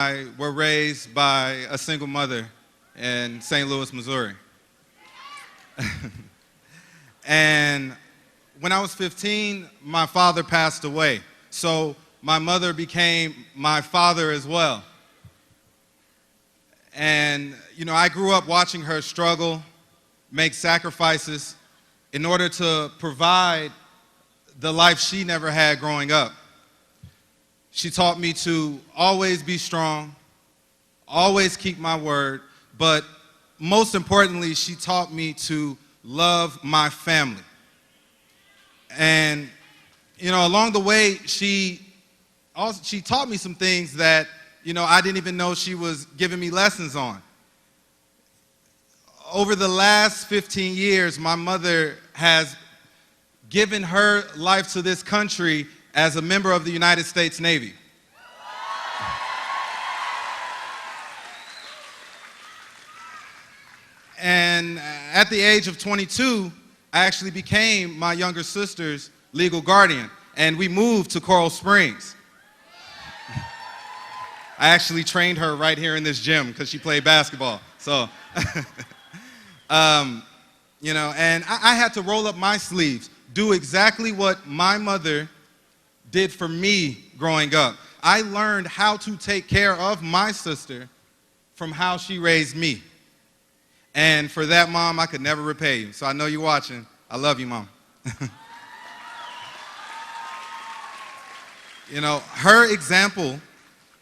I were raised by a single mother in St. Louis, Missouri. And when I was 15, my father passed away. So my mother became my father as well. And, I grew up watching her struggle, make sacrifices in order to provide the life she never had growing up. She taught me to always be strong, always keep my word, but most importantly, she taught me to love my family. And, along the way, she taught me some things that, I didn't even know she was giving me lessons on. Over the last 15 years, my mother has given her life to this country as a member of the United States Navy. And at the age of 22, I actually became my younger sister's legal guardian, and we moved to Coral Springs. I actually trained her right here in this gym because she played basketball. So, and I had to roll up my sleeves, do exactly what my mother did for me growing up. I learned how to take care of my sister from how she raised me. And for that, Mom, I could never repay you. So I know you're watching. I love you, Mom. Her example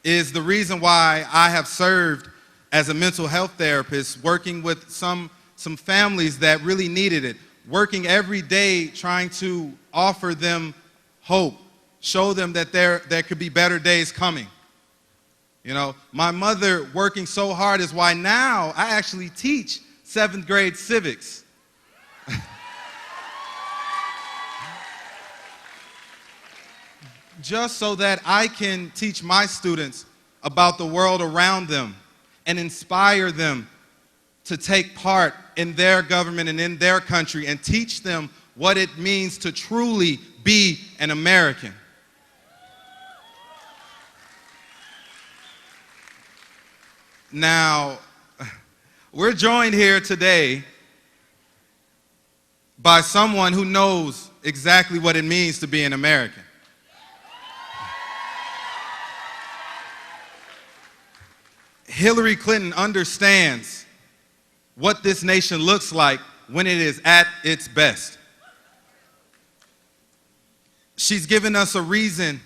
is the reason why I have served as a mental health therapist, working with some families that really needed it, working every day trying to offer them hope, show them that there could be better days coming. My mother working so hard is why now I actually teach 7th grade civics. Just so that I can teach my students about the world around them and inspire them to take part in their government and in their country and teach them what it means to truly be an American. Now, we're joined here today by someone who knows exactly what it means to be an American. Hillary Clinton understands what this nation looks like when it is at its best. She's given us a reason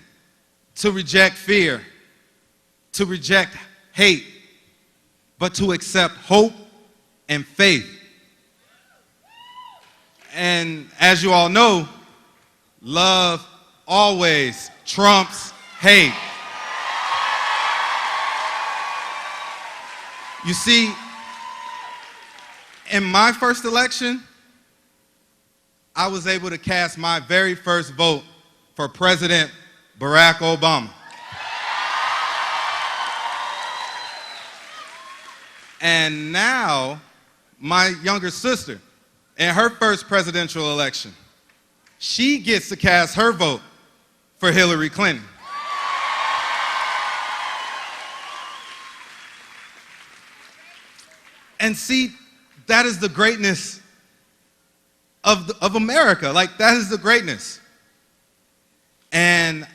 to reject fear, to reject hate, but to accept hope and faith. And as you all know, love always trumps hate. You see, in my first election, I was able to cast my very first vote for President Barack Obama. And now, my younger sister, in her first presidential election, she gets to cast her vote for Hillary Clinton. And see, that is the greatness of America. Like, that is the greatness. And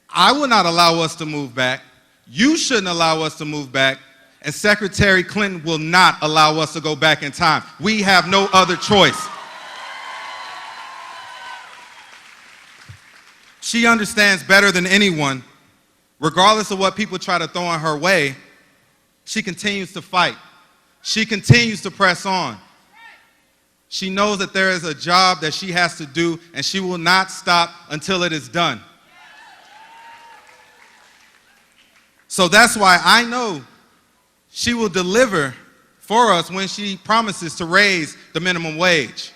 I will not allow us to move back. You shouldn't allow us to move back. And Secretary Clinton will not allow us to go back in time. We have no other choice. She understands better than anyone, regardless of what people try to throw in her way, she continues to fight. She continues to press on. She knows that there is a job that she has to do, and she will not stop until it is done. So that's why I know she will deliver for us when she promises to raise the minimum wage.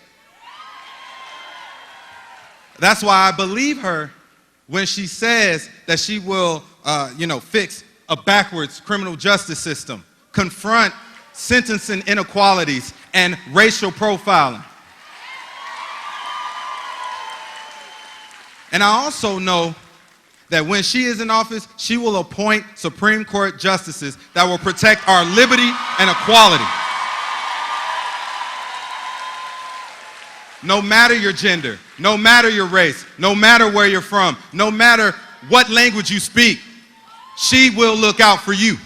That's why I believe her when she says that she will, fix a backwards criminal justice system, confront sentencing inequalities, and racial profiling. And I also know that when she is in office, she will appoint Supreme Court justices that will protect our liberty and equality. No matter your gender, no matter your race, no matter where you're from, no matter what language you speak, she will look out for you.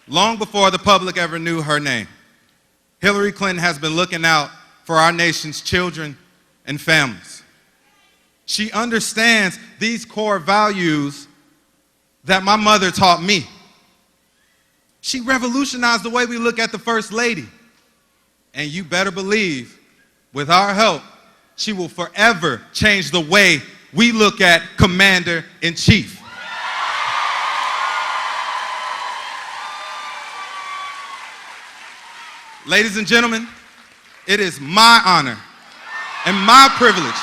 Long before the public ever knew her name, Hillary Clinton has been looking out for our nation's children and families. She understands these core values that my mother taught me. She revolutionized the way we look at the First Lady. And you better believe, with our help, she will forever change the way we look at Commander-in-Chief. Ladies and gentlemen, it is my honor and my privilege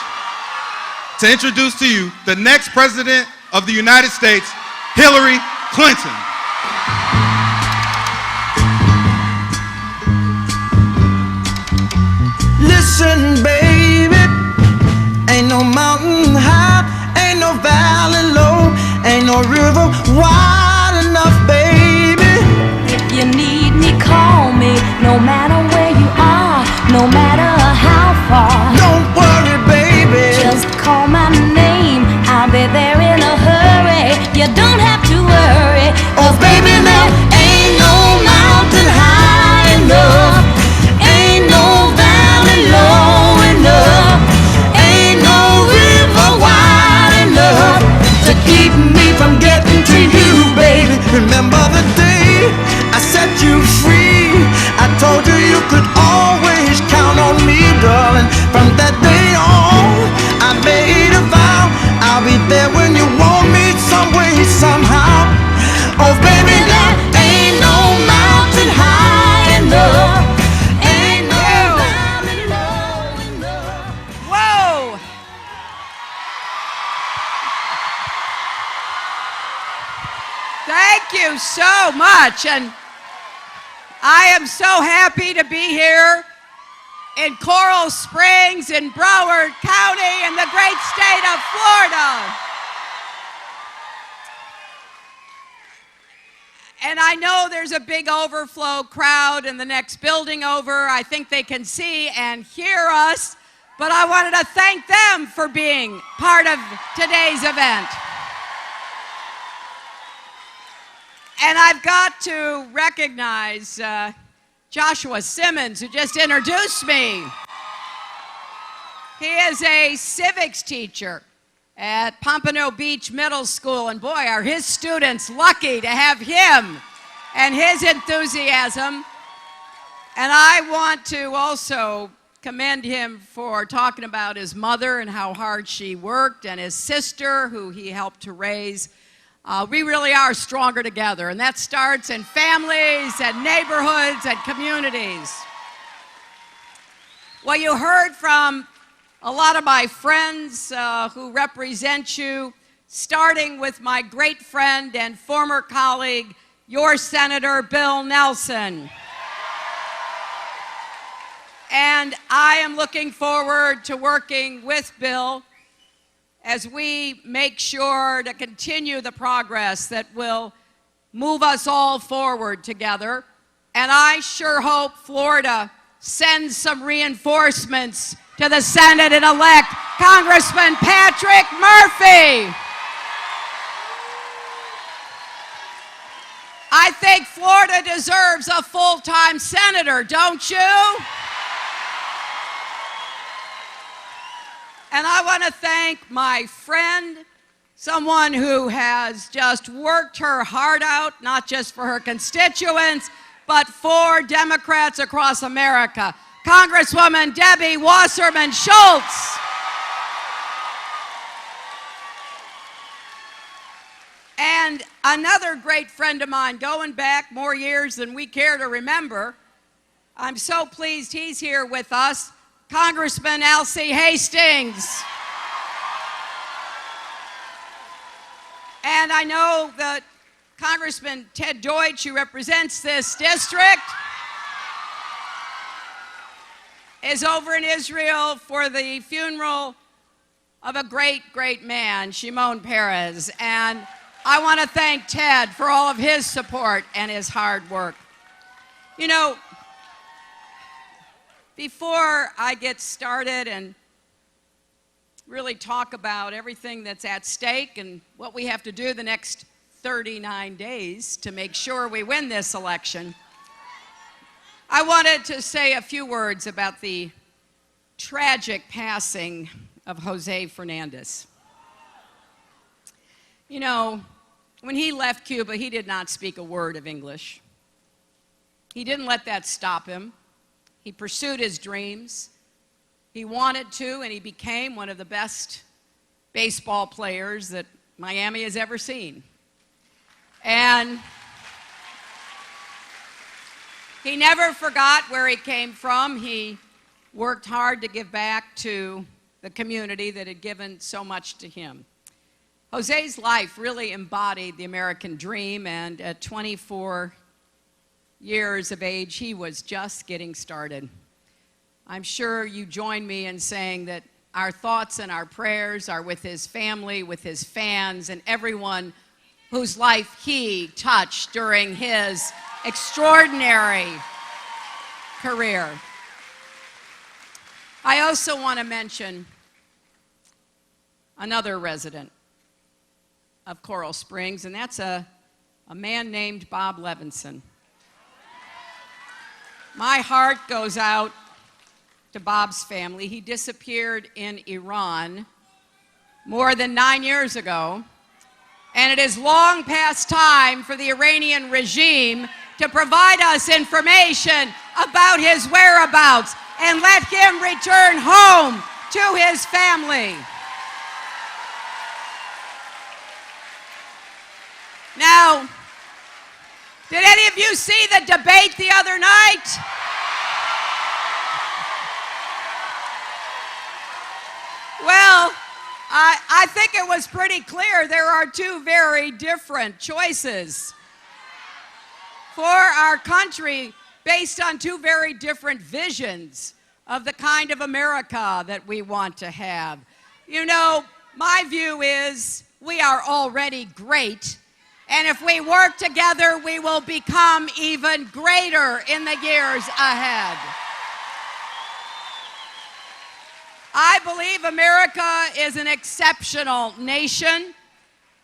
to introduce to you the next President of the United States, Hillary Clinton. Listen, baby, ain't no mountain high, ain't no valley low, ain't no river wide enough, baby. If you need me, call me, no matter where you are, no matter how far. Don't worry, baby, Just call my name, I'll be there in a hurry. You don't have to worry, oh baby, there ain't no mountain high enough, ain't no valley low enough, ain't no river wide enough to keep me from getting to you, baby. Remember the day I set you free, I told you you could always count on me, darling. From that day on, I made a vow, I'll be there when you want me, some way, somehow. Oh baby, there ain't no mountain high enough, ain't no valley low enough. Whoa! Thank you so much. And I am so happy to be here in Coral Springs in Broward County in the great state of Florida. And I know there's a big overflow crowd in the next building over. I think they can see and hear us, but I wanted to thank them for being part of today's event. And I've got to recognize Joshua Simmons, who just introduced me. He is a civics teacher at Pompano Beach Middle School, and boy, are his students lucky to have him and his enthusiasm. And I want to also commend him for talking about his mother and how hard she worked, and his sister, who he helped to raise. We really are stronger together, and that starts in families and neighborhoods and communities. Well, you heard from a lot of my friends who represent you, starting with my great friend and former colleague, your Senator Bill Nelson. And I am looking forward to working with Bill as we make sure to continue the progress that will move us all forward together. And I sure hope Florida sends some reinforcements to the Senate and elect Congressman Patrick Murphy. I think Florida deserves a full-time senator, don't you? And I want to thank my friend, someone who has just worked her heart out, not just for her constituents, but for Democrats across America, Congresswoman Debbie Wasserman Schultz. And another great friend of mine, going back more years than we care to remember, I'm so pleased he's here with us, Congressman Alcee Hastings. And I know that Congressman Ted Deutsch, who represents this district, is over in Israel for the funeral of a great, great man, Shimon Peres. And I want to thank Ted for all of his support and his hard work. You know, before I get started and really talk about everything that's at stake and what we have to do the next 39 days to make sure we win this election, I wanted to say a few words about the tragic passing of Jose Fernandez. You know, when he left Cuba, he did not speak a word of English. He didn't let that stop him. He pursued his dreams. He wanted to, and he became one of the best baseball players that Miami has ever seen. And he never forgot where he came from. He worked hard to give back to the community that had given so much to him. Jose's life really embodied the American dream, and at 24 years of age, he was just getting started. I'm sure you join me in saying that our thoughts and our prayers are with his family, with his fans, and everyone whose life he touched during his extraordinary career. I also want to mention another resident of Coral Springs, and that's a man named Bob Levinson. My heart goes out to Bob's family. He disappeared in Iran more than 9 years ago, and it is long past time for the Iranian regime to provide us information about his whereabouts and let him return home to his family. Now, did any of you see the debate the other night? Well, I think it was pretty clear there are two very different choices for our country based on two very different visions of the kind of America that we want to have. You know, my view is we are already great, and if we work together, we will become even greater in the years ahead. I believe America is an exceptional nation.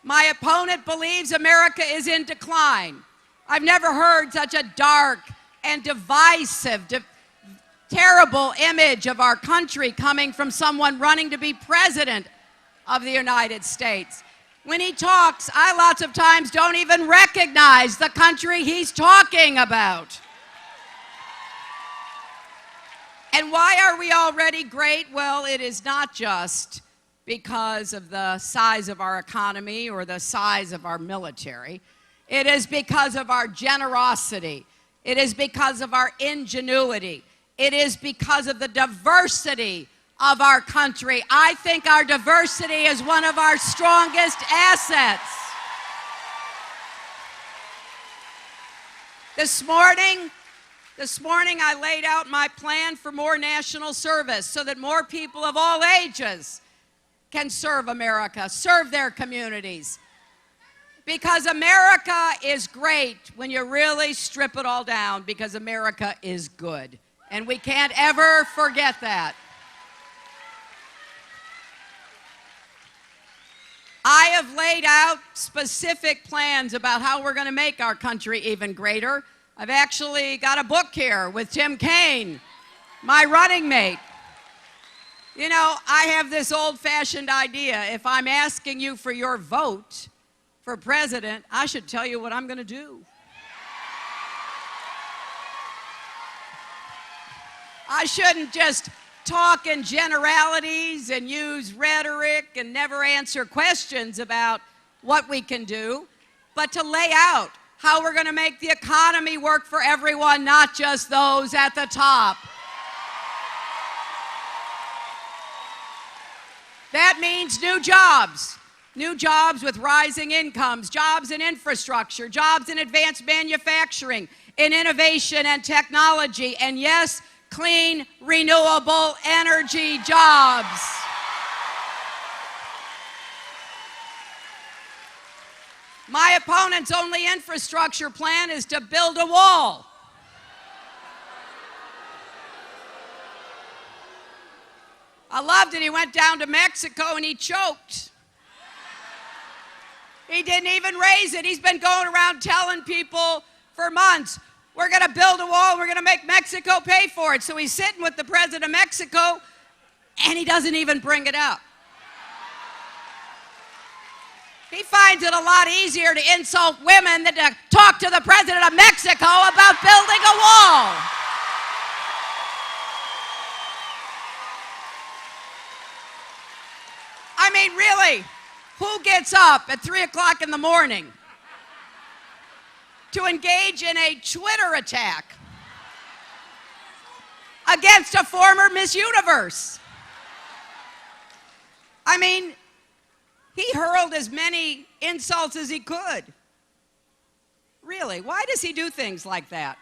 My opponent believes America is in decline. I've never heard such a dark and divisive, terrible image of our country coming from someone running to be president of the United States. When he talks, I lots of times don't even recognize the country he's talking about. And why are we already great? Well, it is not just because of the size of our economy or the size of our military. It is because of our generosity. It is because of our ingenuity. It is because of the diversity of our country. I think our diversity is one of our strongest assets. This morning I laid out my plan for more national service so that more people of all ages can serve America, serve their communities. Because America is great when you really strip it all down, because America is good. And we can't ever forget that. I have laid out specific plans about how we're going to make our country even greater. I've actually got a book here with Tim Kaine, my running mate. You know, I have this old-fashioned idea. If I'm asking you for your vote for president, I should tell you what I'm going to do. I shouldn't just talk in generalities and use rhetoric and never answer questions about what we can do, but to lay out how we're going to make the economy work for everyone, not just those at the top. That means new jobs with rising incomes, jobs in infrastructure, jobs in advanced manufacturing, in innovation and technology, and yes, clean, renewable energy jobs. My opponent's only infrastructure plan is to build a wall. I loved it. He went down to Mexico and he choked. He didn't even raise it. He's been going around telling people for months, we're going to build a wall, we're going to make Mexico pay for it. So he's sitting with the president of Mexico and he doesn't even bring it up. He finds it a lot easier to insult women than to talk to the president of Mexico about building a wall. I mean, really, who gets up at 3 o'clock in the morning to engage in a Twitter attack against a former Miss Universe? I mean, he hurled as many insults as he could. Really, why does he do things like that?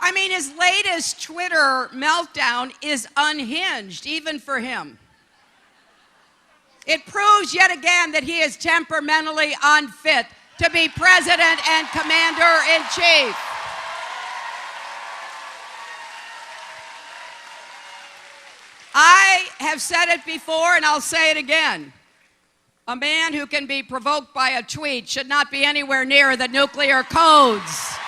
I mean, his latest Twitter meltdown is unhinged, even for him. It proves yet again that he is temperamentally unfit to be president and commander-in-chief. I have said it before and I'll say it again. A man who can be provoked by a tweet should not be anywhere near the nuclear codes.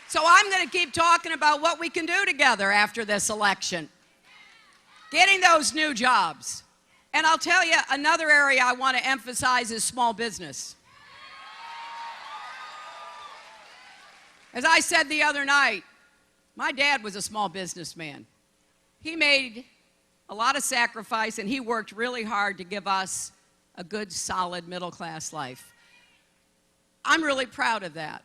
So I'm going to keep talking about what we can do together after this election. Getting those new jobs. And I'll tell you, another area I want to emphasize is small business. As I said the other night, my dad was a small businessman. He made a lot of sacrifice and he worked really hard to give us a good, solid middle-class life. I'm really proud of that.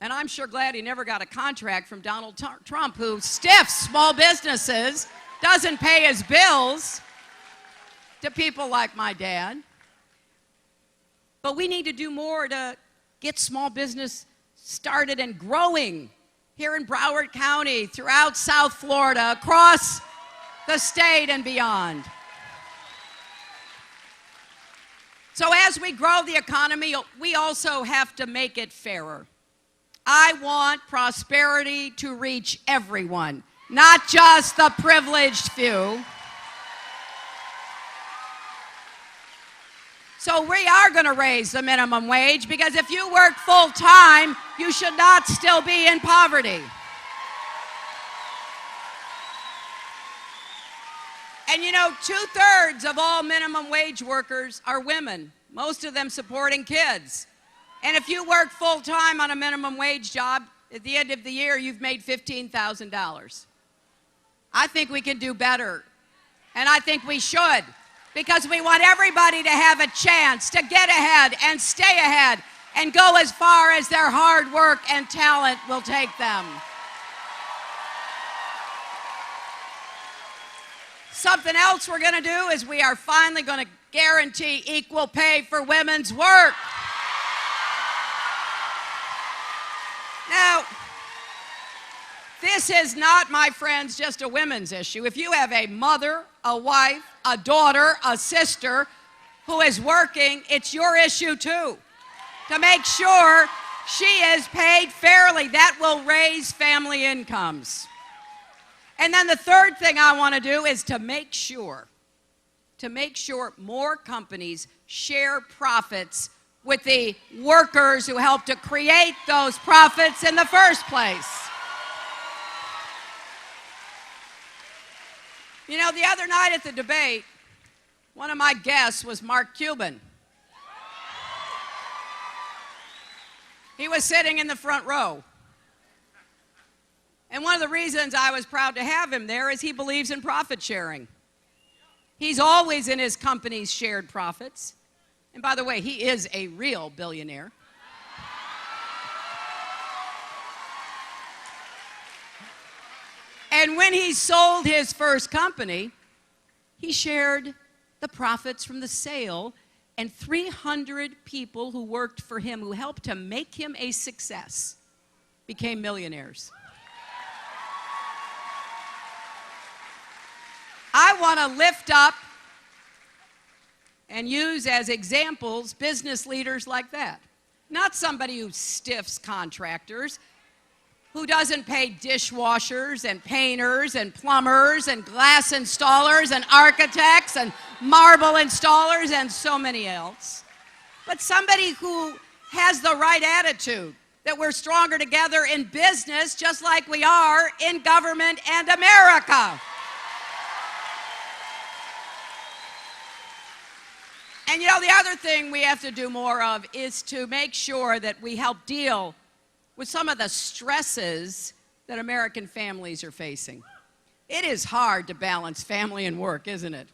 And I'm sure glad he never got a contract from Donald Trump, who stiffs small businesses, doesn't pay his bills to people like my dad. But we need to do more to get small business started and growing here in Broward County, throughout South Florida, across the state and beyond. So as we grow the economy, we also have to make it fairer. I want prosperity to reach everyone, not just the privileged few. So we are going to raise the minimum wage because if you work full-time, you should not still be in poverty. And you know, 2/3 of all minimum wage workers are women, most of them supporting kids. And if you work full-time on a minimum wage job, at the end of the year, you've made $15,000. I think we can do better, and I think we should, because we want everybody to have a chance to get ahead and stay ahead and go as far as their hard work and talent will take them. Something else we're going to do is we are finally going to guarantee equal pay for women's work. Now, this is not, my friends, just a women's issue. If you have a mother, a wife, a daughter, a sister who is working, it's your issue too, to make sure she is paid fairly. That will raise family incomes. And then the third thing I want to do is to make sure more companies share profits with the workers who helped to create those profits in the first place. You know, the other night at the debate, one of my guests was Mark Cuban. He was sitting in the front row. And one of the reasons I was proud to have him there is he believes in profit sharing. He's always in his company's shared profits. And by the way, he is a real billionaire. And when he sold his first company, he shared the profits from the sale, and 300 people who worked for him, who helped to make him a success, became millionaires. I want to lift up and use as examples business leaders like that. Not somebody who stiffs contractors, who doesn't pay dishwashers and painters and plumbers and glass installers and architects and marble installers and so many else, but somebody who has the right attitude, that we're stronger together in business just like we are in government and America. And you know, the other thing we have to do more of is to make sure that we help deal with some of the stresses that American families are facing. It is hard to balance family and work, isn't it?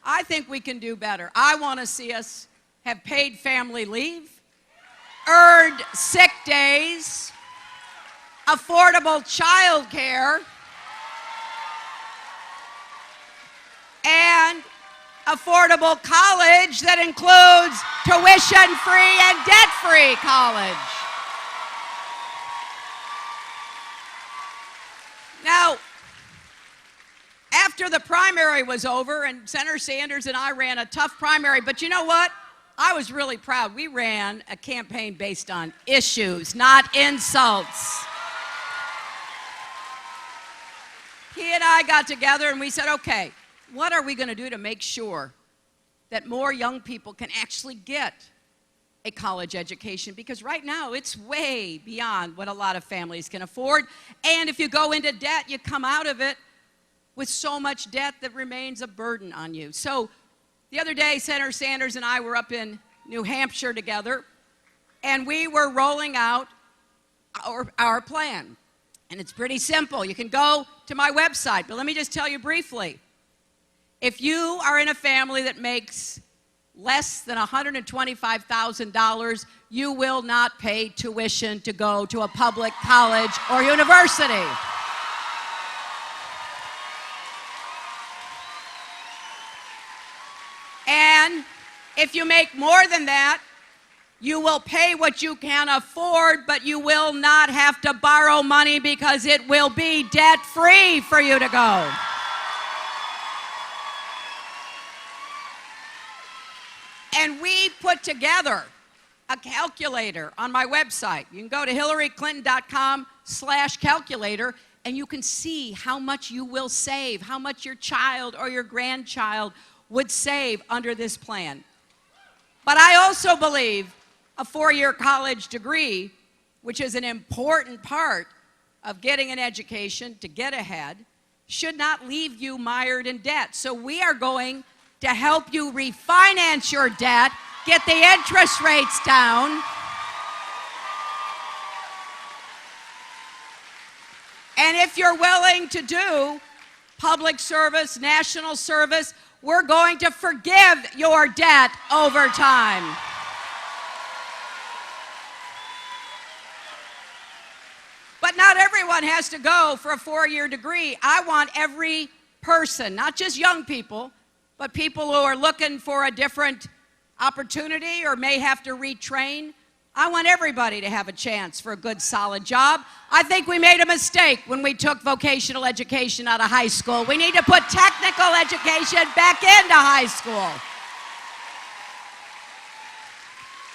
I think we can do better. I want to see us have paid family leave, earned sick days, affordable child care, and affordable college that includes tuition-free and debt-free college. Now, after the primary was over, and Senator Sanders and I ran a tough primary, but you know what? I was really proud. We ran a campaign based on issues, not insults. He and I got together and we said, okay, what are we going to do to make sure that more young people can actually get a college education? Because right now it's way beyond what a lot of families can afford. And if you go into debt, you come out of it with so much debt that remains a burden on you. So the other day, Senator Sanders and I were up in New Hampshire together, and we were rolling out our plan. And it's pretty simple. You can go to my website, but let me just tell you briefly. If you are in a family that makes less than $125,000, you will not pay tuition to go to a public college or university. And if you make more than that, you will pay what you can afford, but you will not have to borrow money because it will be debt-free for you to go. And we put together a calculator on my website. You can go to hillaryclinton.com/calculator, and you can see how much you will save, how much your child or your grandchild would save under this plan. But I also believe a 4-year college degree, which is an important part of getting an education to get ahead, should not leave you mired in debt. So we are going to help you refinance your debt, get the interest rates down, and if you're willing to do public service, national service, we're going to forgive your debt over time. But not everyone has to go for a 4-year degree. I want every person, not just young people, but people who are looking for a different opportunity or may have to retrain. I want everybody to have a chance for a good, solid job. I think we made a mistake when we took vocational education out of high school. We need to put technical education back into high school.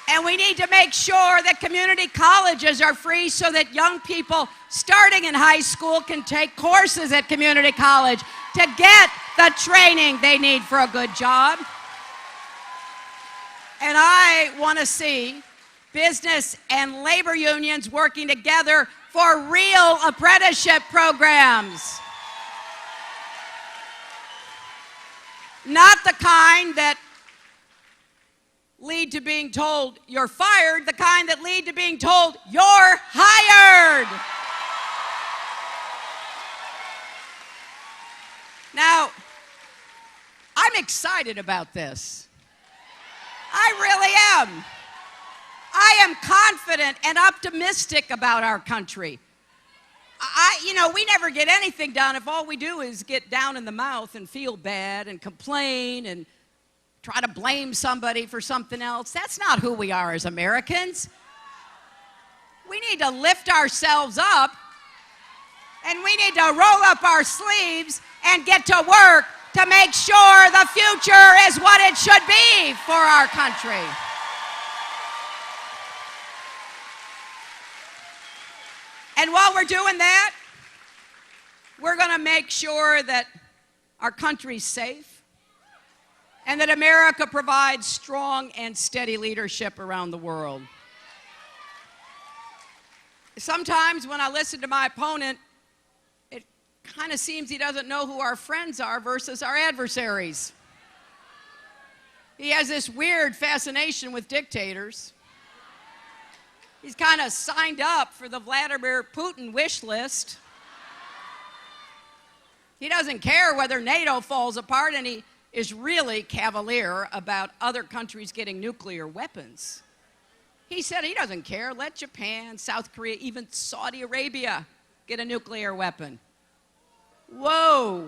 And we need to make sure that community colleges are free so that young people starting in high school can take courses at community college to get the training they need for a good job. And I want to see business and labor unions working together for real apprenticeship programs. Not the kind that lead to being told you're fired, the kind that lead to being told you're hired. Now, I'm excited about this. I really am. I am confident and optimistic about our country. We never get anything done if all we do is get down in the mouth and feel bad and complain and try to blame somebody for something else. That's not who we are as Americans. We need to lift ourselves up And we need to roll up our sleeves and get to work to make sure the future is what it should be for our country. And while we're doing that, we're going to make sure that our country's safe and that America provides strong and steady leadership around the world. Sometimes when I listen to my opponent, it kind of seems he doesn't know who our friends are versus our adversaries. He has this weird fascination with dictators. He's kind of signed up for the Vladimir Putin wish list. He doesn't care whether NATO falls apart, and he is really cavalier about other countries getting nuclear weapons. He said he doesn't care. Let Japan, South Korea, even Saudi Arabia get a nuclear weapon. Whoa.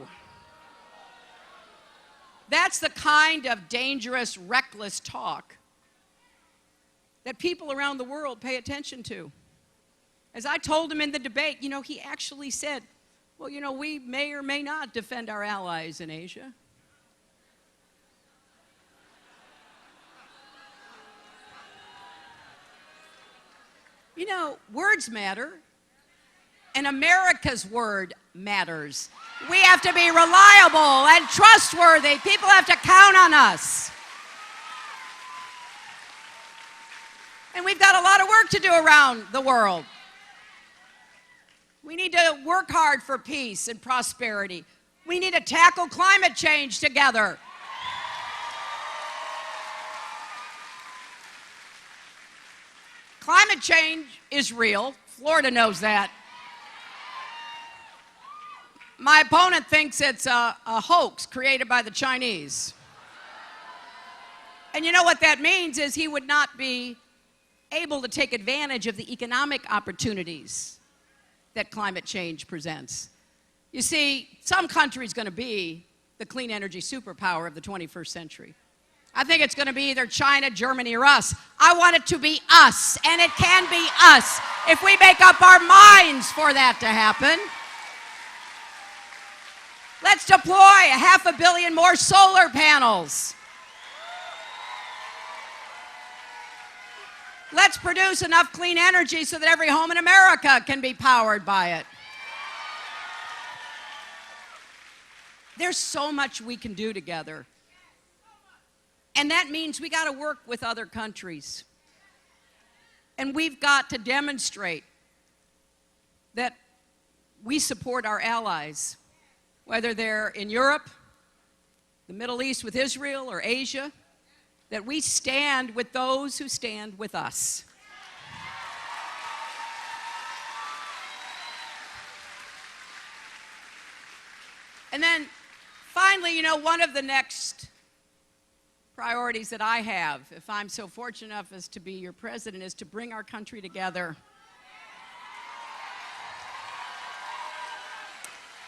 That's the kind of dangerous, reckless talk that people around the world pay attention to. As I told him in the debate, he actually said, well, we may or may not defend our allies in Asia. Words matter, and America's word matters. We have to be reliable and trustworthy. People have to count on us. And we've got a lot of work to do around the world. We need to work hard for peace and prosperity. We need to tackle climate change together. Climate change is real. Florida knows that. My opponent thinks it's a hoax created by the Chinese. And you know what that means is he would not be able to take advantage of the economic opportunities that climate change presents. You see, some country's going to be the clean energy superpower of the 21st century. I think it's going to be either China, Germany, or us. I want it to be us, and it can be us if we make up our minds for that to happen. Let's deploy 500 million more solar panels. Let's produce enough clean energy so that every home in America can be powered by it. There's so much we can do together. And that means we got to work with other countries. And we've got to demonstrate that we support our allies, whether they're in Europe, the Middle East with Israel, or Asia, that we stand with those who stand with us. And then finally, one of the next priorities that I have, if I'm so fortunate enough as to be your president, is to bring our country together.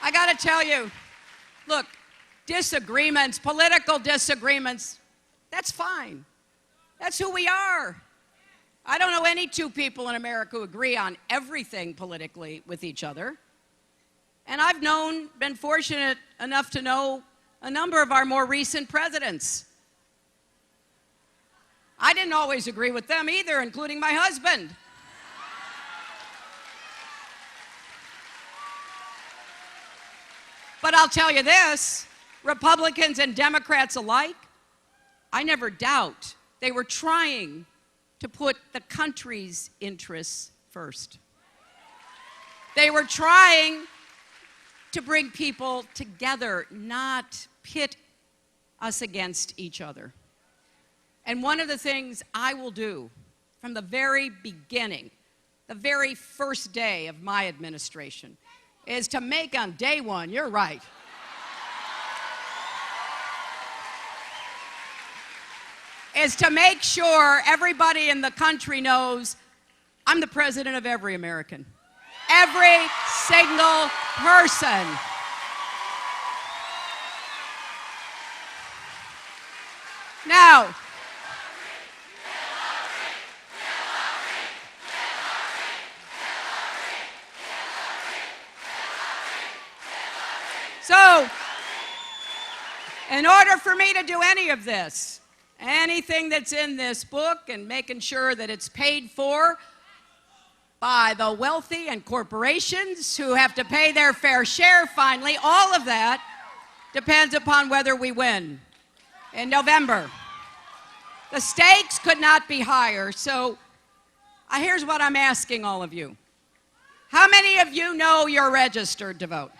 I got to tell you, look, disagreements, political disagreements, that's fine. That's who we are. I don't know any two people in America who agree on everything politically with each other. And I've been fortunate enough to know a number of our more recent presidents. I didn't always agree with them either, including my husband. But I'll tell you this, Republicans and Democrats alike, I never doubt they were trying to put the country's interests first. They were trying to bring people together, not pit us against each other. And one of the things I will do from the very beginning, the very first day of my administration, is to make on day one, you're right, is to make sure everybody in the country knows I'm the president of every American. Every single person. Now, So, in order for me to do any of this, anything that's in this book and making sure that it's paid for by the wealthy and corporations who have to pay their fair share finally, all of that depends upon whether we win in November. The stakes could not be higher, so here's what I'm asking all of you. How many of you know you're registered to vote?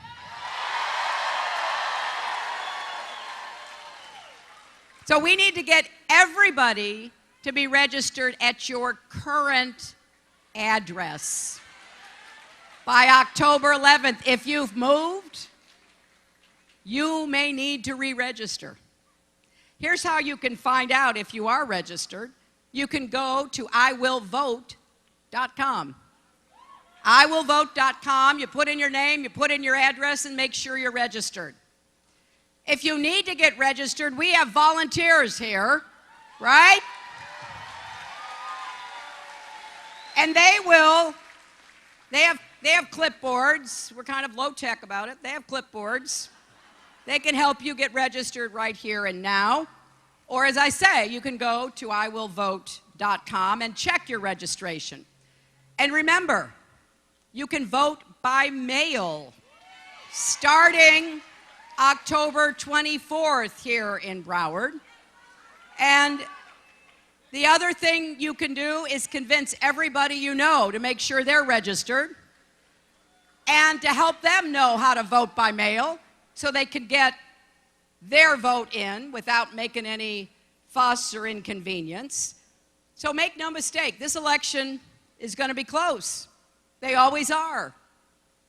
So we need to get everybody to be registered at your current address by October 11th. If you've moved, you may need to re-register. Here's how you can find out if you are registered. You can go to iwillvote.com. iwillvote.com, you put in your name, you put in your address, and make sure you're registered. If you need to get registered, we have volunteers here, right? And they have clipboards. We're kind of low tech about it. They have clipboards. They can help you get registered right here and now. Or as I say, you can go to iwillvote.com and check your registration. And remember, you can vote by mail starting October 24th here in Broward. And the other thing you can do is convince everybody you know to make sure they're registered and to help them know how to vote by mail so they can get their vote in without making any fuss or inconvenience. So make no mistake, this election is going to be close. They always are.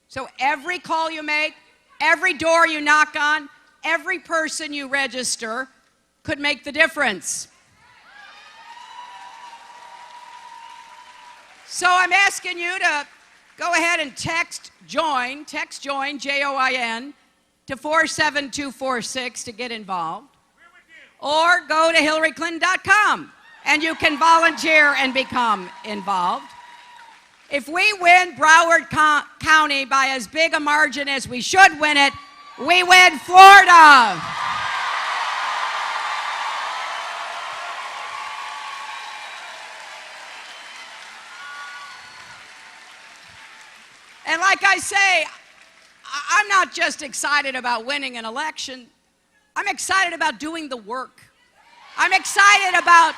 So every call you make, every door you knock on, every person you register could make the difference. So I'm asking you to go ahead and text JOIN, J-O-I-N, to 47246 to get involved. Or go to HillaryClinton.com and you can volunteer and become involved. If we win Broward County by as big a margin as we should win it, we win Florida. And like I say, I'm not just excited about winning an election. I'm excited about doing the work. I'm excited about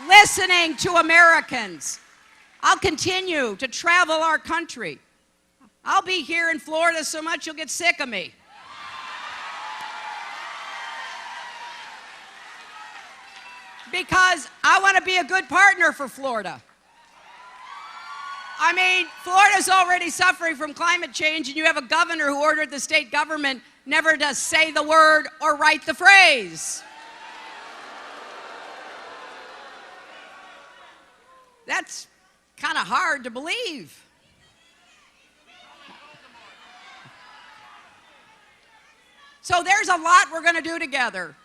listening to Americans. I'll continue to travel our country. I'll be here in Florida so much you'll get sick of me. Because I want to be a good partner for Florida. I mean, Florida's already suffering from climate change, and you have a governor who ordered the state government never to say the word or write the phrase. That's kind of hard to believe. So there's a lot we're going to do together.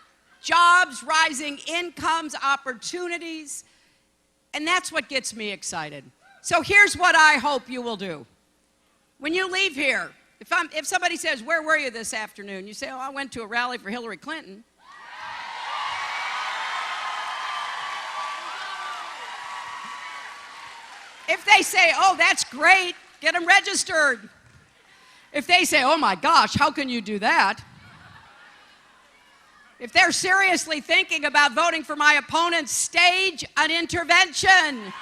Jobs, rising incomes, opportunities, and that's what gets me excited. So here's what I hope you will do. When you leave here, if somebody says, "Where were you this afternoon?" You say, "Oh, I went to a rally for Hillary Clinton." If they say, "Oh, that's great, get them registered." If they say, "Oh my gosh, how can you do that?" If they're seriously thinking about voting for my opponent, stage an intervention.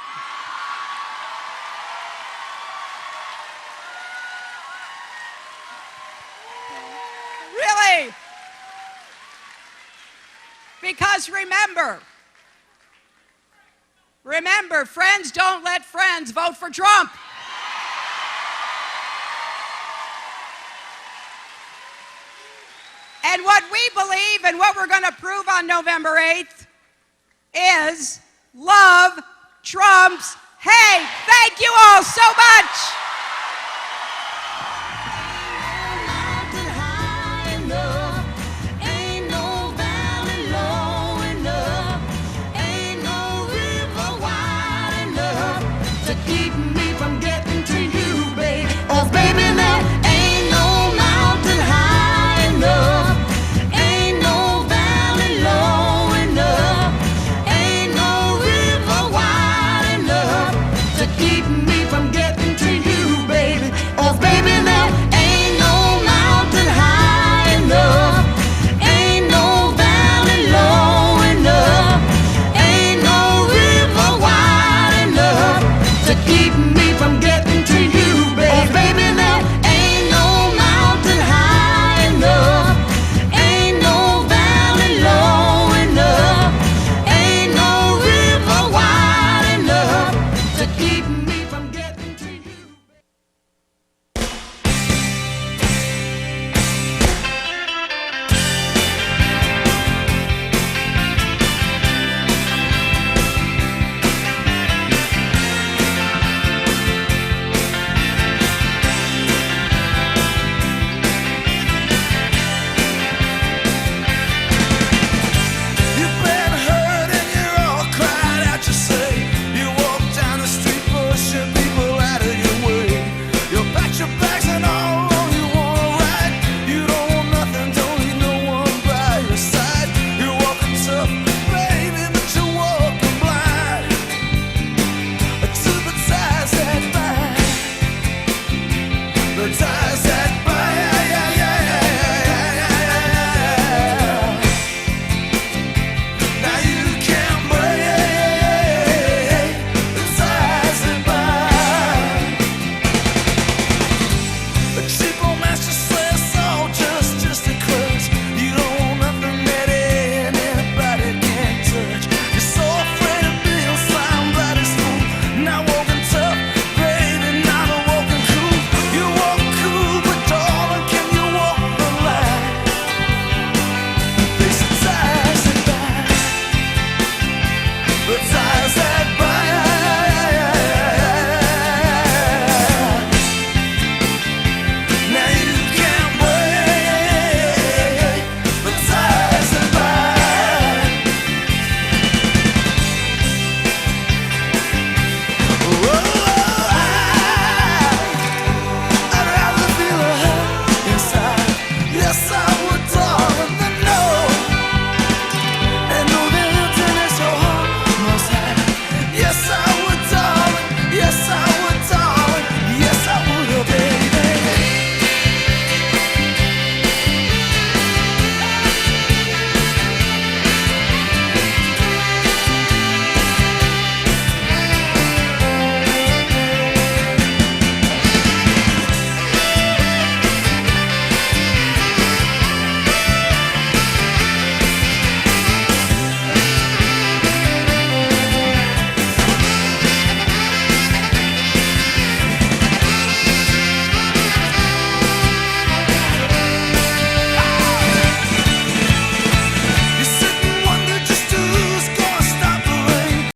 Really? Because remember, friends don't let friends vote for Trump. And what we believe and what we're going to prove on November 8th is love trumps hate. Thank you all so much.